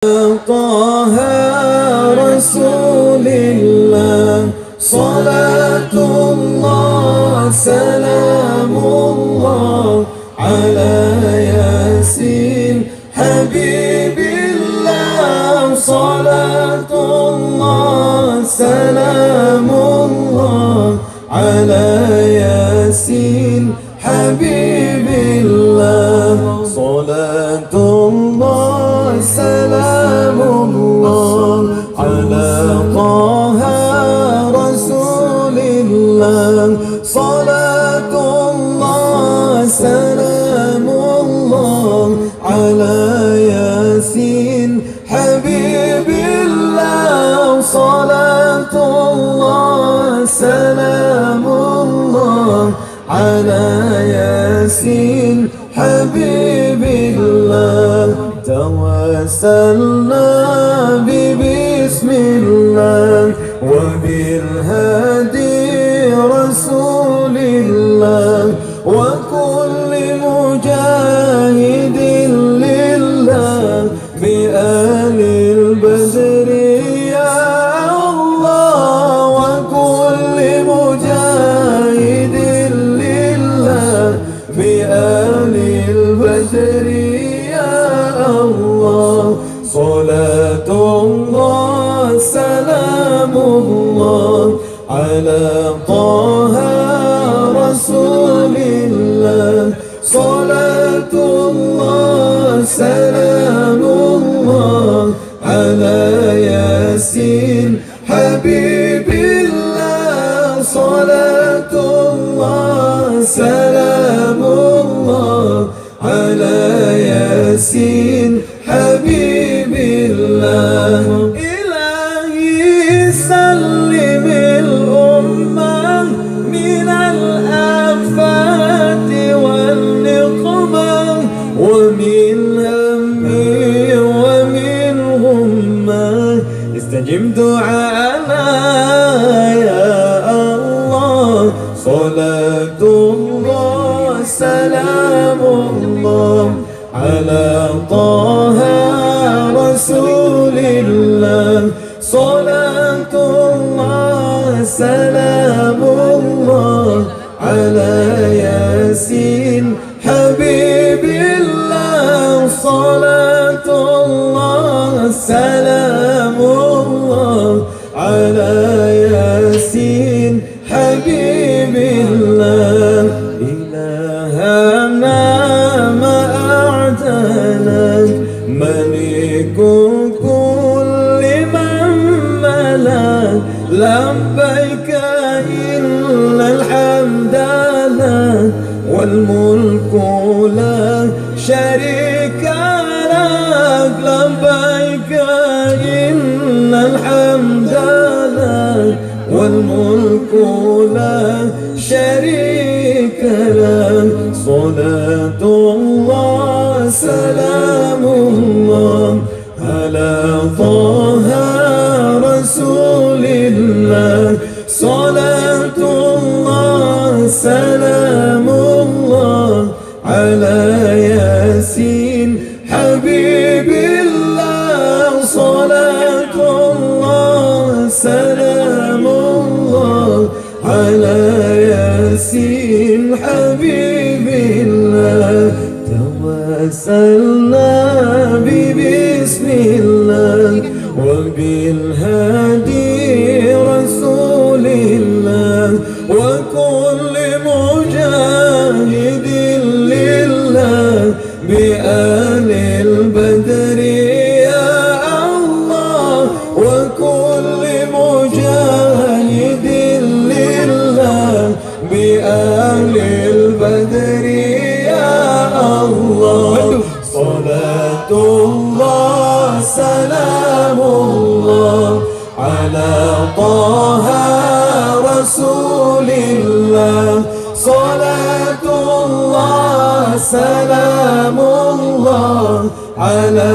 طه رسول الله صلاة الله سلام الله على ياسين حبيب الله صلاة الله سلام الله على ياسين حبيب الله صلاة الله سلام الله على طه رسول الله صلاة الله سلام الله على ياسين حبيب الله صلاة الله سلام الله على ياسين حبيب الله توسلنا ببسم الله وبالهادي رسول الله وكل مجاهد لله بآل البدر يا الله وكل مجاهد لله بآل البدر صلاة الله سلام الله على طه رسول الله صلاة الله سلام الله على ياسين حبيب الله صلاة الله سلام الله على ياسين حبيب الله إلهي سلم الأمة من الآفات والنقمة ومن هم ومن غمة استجب دعاءنا يا الله صلاة الله سلام الله على طه رسول الله صلاة الله سلام الله على ياسين حبيب الله صلاة الله سلام الله على ياسين حبيب الله إلهنا ما أعدناك ملك كل من ملك لبيك إن الحمد لك والملك لا شريك لك لبيك إن الحمد لك والملك لا شريك لك صلاة الله سلام الله على طه رسول الله صلاة الله سلام الله على ياسين حبيب الله صلاة الله سلام الله على ياسين حبيب الله توسلنا ببسم الله وبالهادي رسول الله وكل مجاهد لله بآل البدر يا الله وكل مجاهد لله بآل البدر يا الله صلاة الله سلام الله على طه رسول الله صلاة الله سلام الله على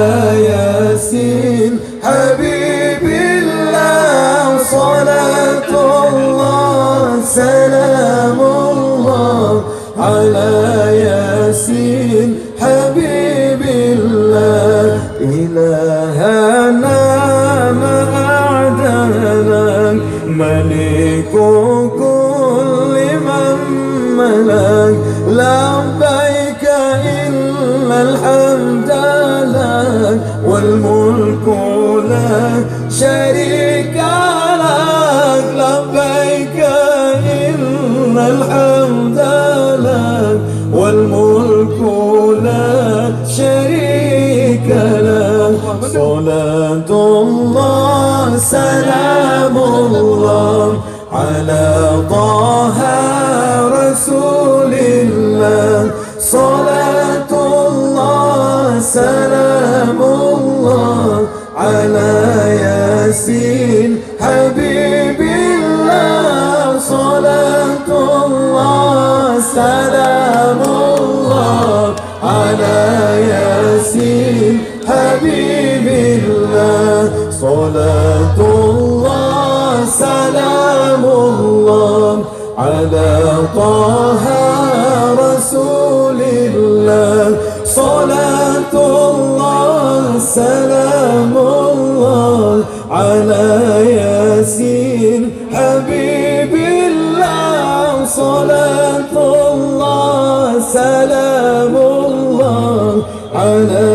ياسين حبيب الله صلاة الله سلام الله على ياسين حبيب الله إله لنا ما أعدلك ملك كل من ملك لبيك إن الحمد لك والملك لك شريك لك لبيك إن الحمد لك والملك لك شريك لك صلاة الله سلام الله على طه رسول الله صلاة الله سلام الله على ياسين حبيب الله صلاة الله سلام الله على ياسين حبيب الله صلاة الله سلام الله على طه رسول الله صلاة الله سلام الله على ياسين حبيب الله صلاة الله سلام الله على